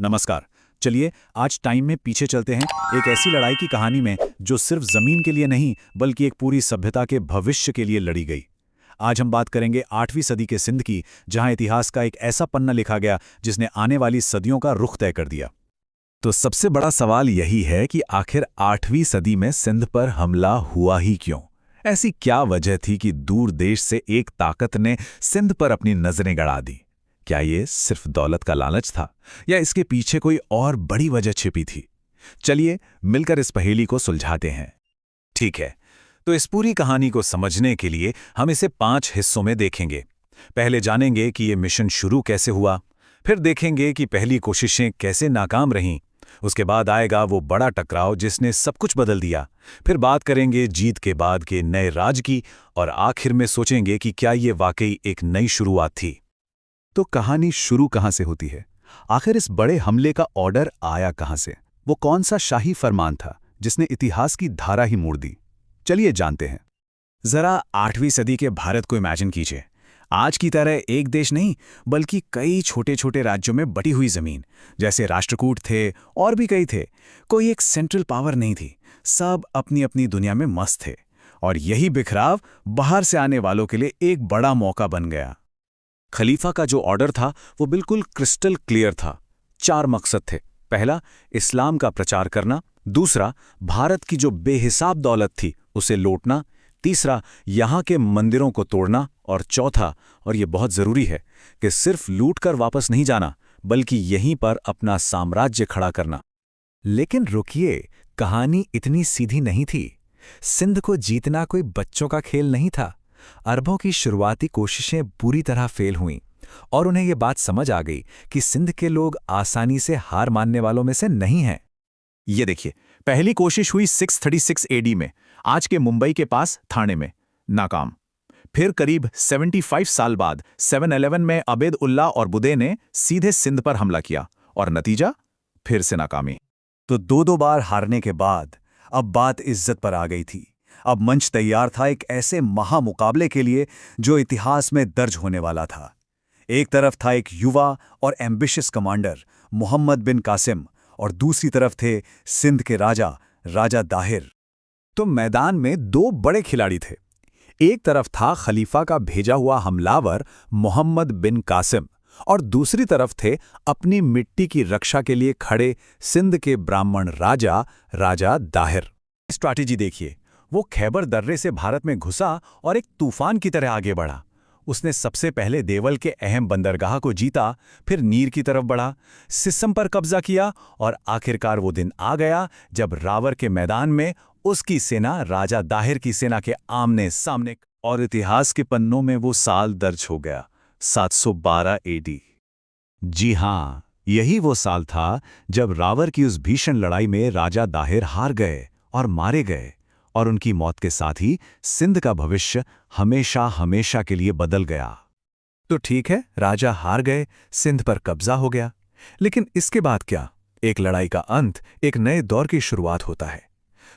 नमस्कार। चलिए आज टाइम में पीछे चलते हैं, एक ऐसी लड़ाई की कहानी में जो सिर्फ जमीन के लिए नहीं बल्कि एक पूरी सभ्यता के भविष्य के लिए लड़ी गई। आज हम बात करेंगे 8वीं सदी के सिंध की, जहां इतिहास का एक ऐसा पन्ना लिखा गया जिसने आने वाली सदियों का रुख तय कर दिया। तो सबसे बड़ा सवाल यही है कि आखिर 8वीं सदी में सिंध पर हमला हुआ ही क्यों? ऐसी क्या वजह थी कि दूर देश से एक ताकत ने सिंध पर अपनी नजरें गड़ा दी? क्या ये सिर्फ दौलत का लालच था या इसके पीछे कोई और बड़ी वजह छिपी थी? चलिए मिलकर इस पहेली को सुलझाते हैं। ठीक है, तो इस पूरी कहानी को समझने के लिए हम इसे 5 हिस्सों में देखेंगे। पहले जानेंगे कि ये मिशन शुरू कैसे हुआ, फिर देखेंगे कि पहली कोशिशें कैसे नाकाम रहीं, उसके बाद आएगा वो बड़ा टकराव जिसने सब कुछ बदल दिया, फिर बात करेंगे जीत के बाद के नए राज की, और आखिर में सोचेंगे कि क्या ये वाकई एक नई शुरुआत थी। तो कहानी शुरू कहां से होती है? आखिर इस बड़े हमले का ऑर्डर आया कहां से? वो कौन सा शाही फरमान था जिसने इतिहास की धारा ही मोड़ दी? चलिए जानते हैं। जरा 8वीं सदी के भारत को इमेजिन कीजिए। आज की तरह एक देश नहीं बल्कि कई छोटे छोटे राज्यों में बटी हुई जमीन, जैसे राष्ट्रकूट थे और भी कई थे। कोई एक सेंट्रल पावर नहीं थी, सब अपनी अपनी दुनिया में मस्त थे। और यही बिखराव बाहर से आने वालों के लिए एक बड़ा मौका बन गया। खलीफा का जो ऑर्डर था वो बिल्कुल क्रिस्टल क्लियर था। 4 मकसद थे। पहला, इस्लाम का प्रचार करना। दूसरा, भारत की जो बेहिसाब दौलत थी उसे लौटना। तीसरा, यहाँ के मंदिरों को तोड़ना। और चौथा, और ये बहुत ज़रूरी है, कि सिर्फ लूट कर वापस नहीं जाना बल्कि यहीं पर अपना साम्राज्य खड़ा करना। लेकिन रुकिए, कहानी इतनी सीधी नहीं थी। सिंध को जीतना कोई बच्चों का खेल नहीं था। अरबों की शुरुआती कोशिशें बुरी तरह फेल हुईं और उन्हें यह बात समझ आ गई कि सिंध के लोग आसानी से हार मानने वालों में से नहीं हैं। ये देखिए, पहली कोशिश हुई 636 एडी में, आज के मुंबई के पास थाने में, नाकाम। फिर करीब 75 साल बाद 711 में अबेद उल्ला और बुदे ने सीधे सिंध पर हमला किया और नतीजा फिर से नाकामी। तो दो बार हारने के बाद अब बात इज्जत पर आ गई थी। अब मंच तैयार था एक ऐसे महामुकाबले के लिए जो इतिहास में दर्ज होने वाला था। एक तरफ था एक युवा और एम्बिशियस कमांडर मोहम्मद बिन कासिम, और दूसरी तरफ थे सिंध के राजा, राजा दाहिर। तो मैदान में 2 बड़े खिलाड़ी थे। एक तरफ था खलीफा का भेजा हुआ हमलावर मोहम्मद बिन कासिम, और दूसरी तरफ थे अपनी मिट्टी की रक्षा के लिए खड़े सिंध के ब्राह्मण राजा, राजा दाहिर। स्ट्रैटेजी देखिए, वो खैबर दर्रे से भारत में घुसा और एक तूफान की तरह आगे बढ़ा। उसने सबसे पहले देवल के अहम बंदरगाह को जीता, फिर नीर की तरफ बढ़ा, सिस्सम पर कब्जा किया, और आखिरकार वो दिन आ गया जब रावर के मैदान में उसकी सेना राजा दाहिर की सेना के आमने सामने। और इतिहास के पन्नों में वो साल दर्ज हो गया, 712 एडी। जी हां, यही वो साल था जब रावर की उस भीषण लड़ाई में राजा दाहिर हार गए और मारे गए, और उनकी मौत के साथ ही सिंध का भविष्य हमेशा हमेशा के लिए बदल गया। तो ठीक है, राजा हार गए, सिंध पर कब्जा हो गया, लेकिन इसके बाद क्या? एक लड़ाई का अंत, एक नए दौर की शुरुआत होता है।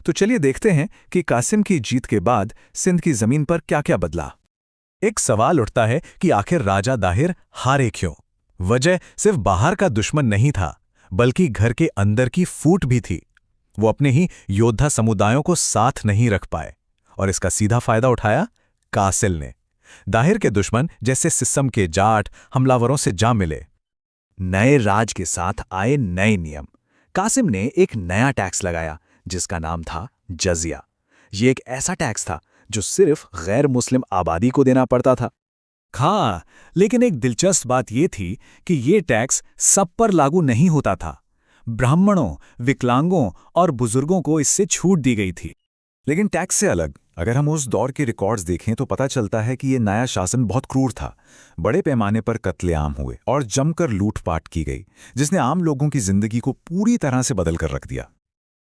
तो चलिए देखते हैं कि कासिम की जीत के बाद सिंध की जमीन पर क्या क्या बदला। एक सवाल उठता है कि आखिर राजा दाहिर हारे क्यों? वजह सिर्फ बाहर का दुश्मन नहीं था, बल्कि घर के अंदर की फूट भी थी। वो अपने ही योद्धा समुदायों को साथ नहीं रख पाए, और इसका सीधा फायदा उठाया कासिल ने। दाहिर के दुश्मन जैसे सिस्सम के जाट हमलावरों से जा मिले। नए राज के साथ आए नए नियम। कासिम ने एक नया टैक्स लगाया जिसका नाम था जजिया। ये एक ऐसा टैक्स था जो सिर्फ गैर मुस्लिम आबादी को देना पड़ता था। हाँ, लेकिन एक दिलचस्प बात यह थी कि ये टैक्स सब पर लागू नहीं होता था। ब्राह्मणों, विकलांगों और बुजुर्गों को इससे छूट दी गई थी। लेकिन टैक्स से अलग, अगर हम उस दौर के रिकॉर्ड्स देखें तो पता चलता है कि ये नया शासन बहुत क्रूर था। बड़े पैमाने पर कत्लेआम हुए और जमकर लूटपाट की गई, जिसने आम लोगों की जिंदगी को पूरी तरह से बदल कर रख दिया।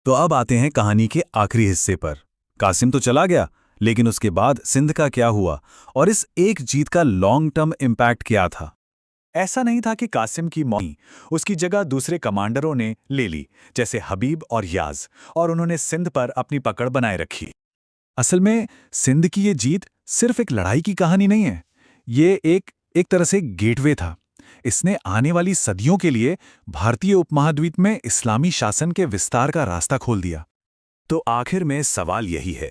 तो अब आते हैं कहानी के आखिरी हिस्से पर। कासिम तो चला गया, लेकिन उसके बाद सिंध का क्या हुआ और इस एक जीत का लॉन्ग टर्म इम्पैक्ट क्या था? ऐसा नहीं था कि कासिम की मौत, उसकी जगह दूसरे कमांडरों ने ले ली, जैसे हबीब और याज, और उन्होंने सिंध पर अपनी पकड़ बनाए रखी। असल में सिंध की ये जीत सिर्फ एक लड़ाई की कहानी नहीं है, ये एक तरह से गेटवे था। इसने आने वाली सदियों के लिए भारतीय उपमहाद्वीप में इस्लामी शासन के विस्तार का रास्ता खोल दिया। तो आखिर में सवाल यही है,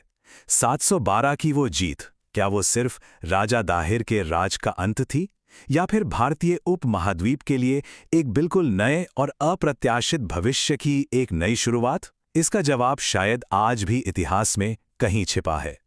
712 की वो जीत, क्या वो सिर्फ राजा दाहिर के राज का अंत थी, या फिर भारतीय उपमहाद्वीप के लिए एक बिल्कुल नए और अप्रत्याशित भविष्य की एक नई शुरुआत? इसका जवाब शायद आज भी इतिहास में कहीं छिपा है।